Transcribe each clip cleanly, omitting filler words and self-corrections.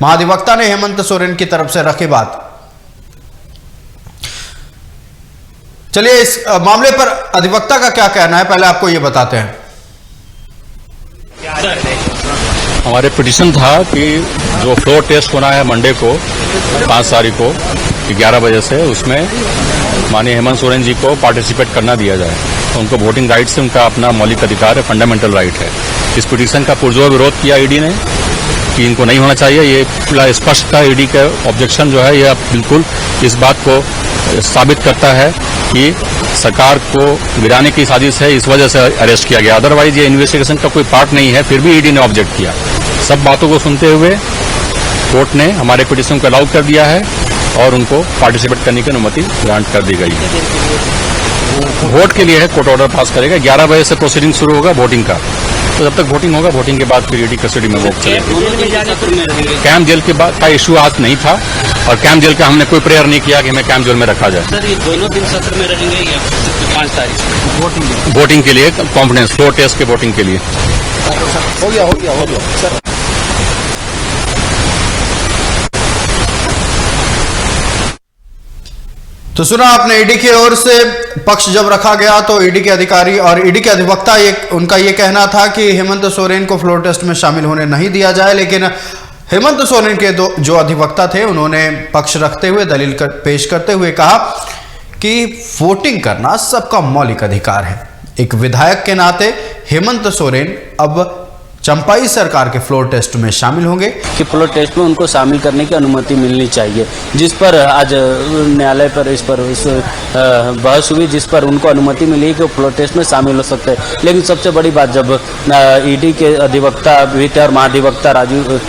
महाधिवक्ता ने हेमंत सोरेन की तरफ से रखी बात। चलिए इस मामले पर अधिवक्ता का क्या कहना है, पहले आपको ये बताते हैं। हमारे पिटीशन था कि जो फ्लोर टेस्ट होना है मंडे को 5 तारीख को 11 बजे से, उसमें माननीय हेमंत सोरेन जी को पार्टिसिपेट करना दिया जाए। तो उनको वोटिंग राइट से उनका अपना मौलिक अधिकार है, फंडामेंटल राइट है। इस पिटीशन का पुरजोर विरोध किया ईडी ने कि इनको नहीं होना चाहिए। ये पूरा स्पष्ट था, ईडी का ऑब्जेक्शन जो है यह बिल्कुल इस बात को साबित करता है कि सरकार को गिराने की साजिश है, इस वजह से अरेस्ट किया गया। अदरवाइज ये इन्वेस्टिगेशन का कोई पार्ट नहीं है, फिर भी ईडी ने ऑब्जेक्ट किया। सब बातों को सुनते हुए कोर्ट ने हमारे पिटीशन को अलाउ कर दिया है और उनको पार्टिसिपेट करने की अनुमति ग्रांट कर दी गई है। वोट के लिए है, कोर्ट ऑर्डर पास करेगा। 11 बजे से प्रोसीडिंग शुरू होगा वोटिंग का, तो जब तक वोटिंग होगा, वोटिंग के बाद फिर ईडी कस्टडी में वोट चलेगा। कैंप जेल के बाद का इश्यू आज नहीं था और कैंप जेल का हमने कोई प्रेयर नहीं किया कि हमें कैंप जेल में रखा जाए। सर, ये दोनों दिन सत्र में रहेंगे या 5 तारीख वोटिंग के लिए, कॉन्फिडेंस फ्लोर टेस्ट के वोटिंग के लिए। हो गया सर। तो सुना आपने, ईडी की ओर से पक्ष जब रखा गया तो ईडी के अधिकारी और ईडी के अधिवक्ता उनका ये कहना था कि हेमंत सोरेन को फ्लोर टेस्ट में शामिल होने नहीं दिया जाए। लेकिन हेमंत सोरेन के जो अधिवक्ता थे उन्होंने पक्ष रखते हुए दलील पेश करते हुए कहा कि वोटिंग करना सबका मौलिक अधिकार है। एक विधायक के नाते हेमंत सोरेन अब चंपाई सरकार के फ्लोर टेस्ट में शामिल होंगे कि फ्लोर टेस्ट में उनको शामिल करने की अनुमति मिलनी चाहिए, जिस पर आज न्यायालय पर इस पर बहस हुई, जिस पर उनको अनुमति मिली कि वो फ्लोर टेस्ट में शामिल हो सकते हैं। लेकिन सबसे बड़ी बात, जब ईडी के अधिवक्ता भी थे और महाधिवक्ता राजीव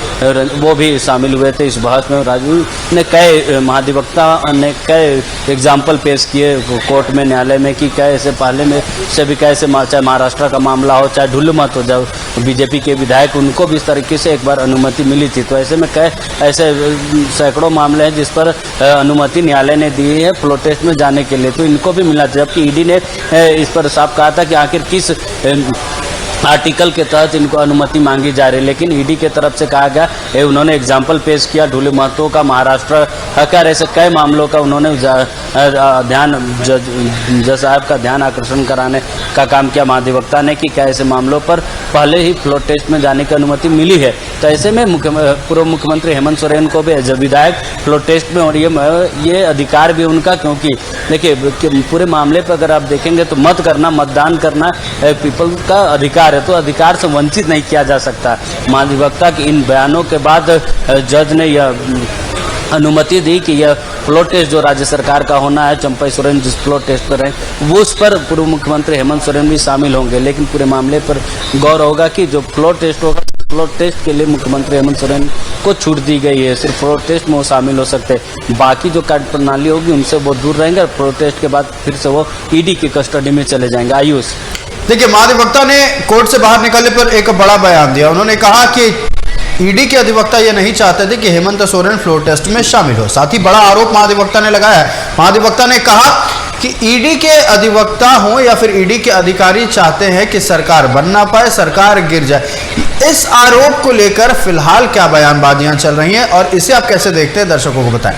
वो भी शामिल हुए थे इस बहस में। राजीव ने कई महाधिवक्ता ने कई एग्जाम्पल पेश किए कोर्ट में, न्यायालय में, कि कैसे पहले में से भी कैसे चाहे महाराष्ट्र का मामला हो, चाहे ढुल्लुमत हो, जब बीजेपी के विधायक उनको भी इस तरीके से एक बार अनुमति मिली थी। तो ऐसे में कई ऐसे सैकड़ों मामले हैं जिस पर अनुमति न्यायालय ने दी है फ्लोर टेस्ट में जाने के लिए, तो इनको भी मिला था। जबकि ईडी ने इस पर साफ कहा था कि आखिर किस आर्टिकल के तहत इनको अनुमति मांगी जा रही है। लेकिन ईडी के तरफ से कहा गया, उन्होंने एग्जाम्पल पेश किया ढुले महतो का, महाराष्ट्र का, ऐसे कई मामलों का उन्होंने ध्यान जज साहब का ध्यान आकर्षण कराने का काम किया महाधिवक्ता ने कि क्या ऐसे मामलों पर पहले ही फ्लोर टेस्ट में जाने की अनुमति मिली है। तो ऐसे में पूर्व मुख्यमंत्री हेमंत सोरेन को भी एज विधायक फ्लोर टेस्ट में, और ये अधिकार भी उनका, क्योंकि देखिए पूरे मामले पर अगर आप देखेंगे तो मत करना, मतदान करना पीपल का अधिकार है, तो अधिकार से वंचित नहीं किया जा सकता। महाधिवक्ता के इन बयानों के बाद जज ने यह अनुमति दी कि यह फ्लोर टेस्ट जो राज्य सरकार का होना है, चंपाई सोरेन जिस फ्लोर टेस्ट पर है वो उस पर पूर्व मुख्यमंत्री हेमंत सोरेन भी शामिल होंगे। लेकिन पूरे मामले पर गौर होगा कि जो फ्लोर टेस्ट होगा, फ्लोर टेस्ट के लिए मुख्यमंत्री हेमंत सोरेन को छूट दी गई है, सिर्फ फ्लोर टेस्ट में वो शामिल हो सकते हैं। बाकी जो कार्य प्रणाली होगी उनसे वो दूर रहेंगे और फ्लोर टेस्ट के बाद फिर से वो ईडी की कस्टडी में चले जाएंगे। आयुष, देखिए, महाधिवक्ता ने कोर्ट से बाहर निकलने पर एक बड़ा बयान दिया। उन्होंने कहा कि ईडी के अधिवक्ता ये नहीं चाहते थे कि हेमंत सोरेन फ्लोर टेस्ट में शामिल हो। साथ ही बड़ा आरोप महाधिवक्ता ने लगाया है। महाधिवक्ता ने कहा कि ईडी के अधिवक्ता हों या फिर ईडी के अधिकारी चाहते हैं कि सरकार बन ना पाए, सरकार गिर जाए। इस आरोप को लेकर फिलहाल क्या बयानबाजियां चल रही हैं और इसे आप कैसे देखते हैं, दर्शकों को बताएं।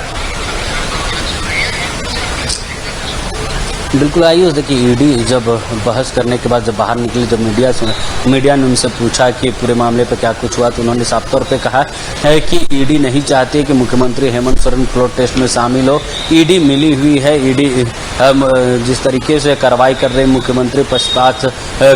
बिल्कुल आयुष, देखिए ईडी जब बहस करने के बाद जब बाहर निकली, जब मीडिया ने उनसे पूछा कि पूरे मामले पर क्या कुछ हुआ, तो उन्होंने साफ तौर पे कहा है कि ईडी नहीं चाहती कि मुख्यमंत्री हेमंत सोरेन फ्लोर टेस्ट में शामिल हो। ईडी मिली हुई है, ईडी जिस तरीके से कार्रवाई कर रही, मुख्यमंत्री पक्षपात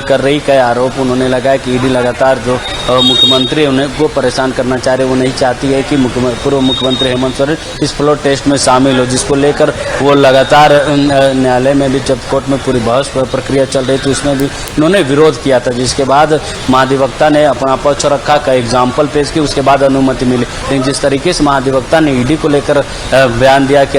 कर रही, कई आरोप उन्होंने लगाया कि ईडी लगातार जो मुख्यमंत्री उन्हें वो परेशान करना चाह रहे, वो नहीं चाहती है कि पूर्व मुख्यमंत्री हेमंत सोरेन इस फ्लोर टेस्ट में शामिल हो, जिसको लेकर वो लगातार न्यायालय में भी, जब कोर्ट में पूरी बहस प्रक्रिया चल रही थी, उसमें भी उन्होंने विरोध किया था। जिसके बाद महाधिवक्ता ने अपना पक्ष रखा, का एग्जाम्पल पेश की, उसके बाद अनुमति मिली। लेकिन जिस तरीके से महाधिवक्ता ने ईडी को लेकर बयान दिया कि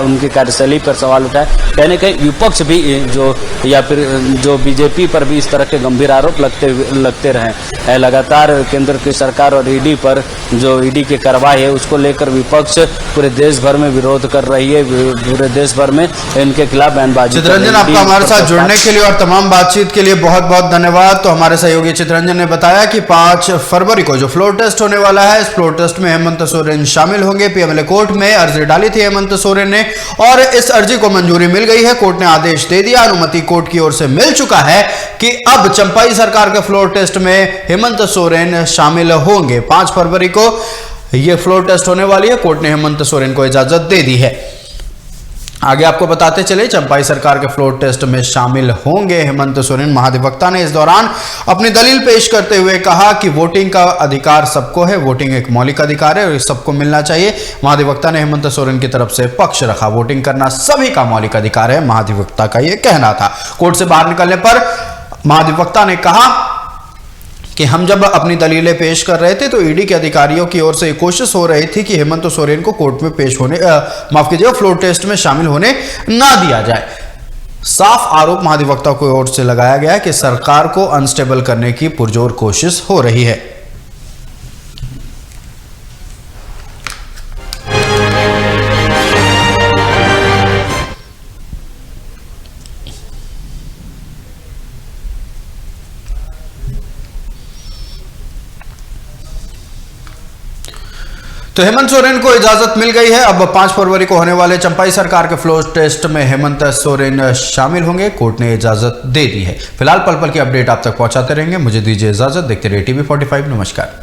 उनकी कार्यशैली पर सवाल उठाए, कहने कहीं विपक्ष भी जो या फिर जो बीजेपी पर भी इस तरह के गंभीर आरोप लगते रहे। लगातार केंद्र की सरकार और ईडी पर जो ईडी की कार्रवाई है उसको लेकर विपक्ष पूरे देश भर में विरोध कर रही है, पूरे देश भर में इनको उनके खिलाफ बयानबाजी। चित्ररंजन, आपका हमारे साथ जुड़ने के लिए और तमाम बातचीत के लिए बहुत बहुत धन्यवाद। तो हमारे सहयोगी चित्ररंजन ने बताया कि 5 फरवरी को जो फ्लोर टेस्ट होने वाला है, इस फ्लोर टेस्ट में हेमंत सोरेन शामिल होंगे। पीएमएलए कोर्ट में अर्जी डाली थी हेमंत सोरेन ने और इस अर्जी को मंजूरी मिल गई है। कोर्ट ने आदेश दे दिया, अनुमति कोर्ट की ओर से मिल चुका है कि अब चंपाई सरकार के फ्लोर टेस्ट में हेमंत सोरेन शामिल होंगे। 5 फरवरी को यह फ्लोर टेस्ट होने वाली है। कोर्ट ने हेमंत सोरेन को इजाजत दे दी है। आगे आपको बताते चले, चंपाई सरकार के फ्लोर टेस्ट में शामिल होंगे हेमंत सोरेन। महाधिवक्ता ने इस दौरान अपनी दलील पेश करते हुए कहा कि वोटिंग का अधिकार सबको है, वोटिंग एक मौलिक अधिकार है और सबको मिलना चाहिए। महाधिवक्ता ने हेमंत सोरेन की तरफ से पक्ष रखा, वोटिंग करना सभी का मौलिक अधिकार है, महाधिवक्ता का यह कहना था। कोर्ट से बाहर निकलने पर महाधिवक्ता ने कहा कि हम जब अपनी दलीलें पेश कर रहे थे तो ईडी के अधिकारियों की ओर से कोशिश हो रही थी कि हेमंत सोरेन को कोर्ट में पेश होने माफ कीजिएगा फ्लोर टेस्ट में शामिल होने ना दिया जाए। साफ आरोप महाधिवक्ता की ओर से लगाया गया कि सरकार को अनस्टेबल करने की पुरजोर कोशिश हो रही है। तो हेमंत सोरेन को इजाजत मिल गई है। अब 5 फरवरी को होने वाले चंपाई सरकार के फ्लोर टेस्ट में हेमंत सोरेन शामिल होंगे। कोर्ट ने इजाजत दे दी है। फिलहाल पल पल की अपडेट आप तक पहुंचाते रहेंगे। मुझे दीजिए इजाजत। देखते रहिए TV45। नमस्कार।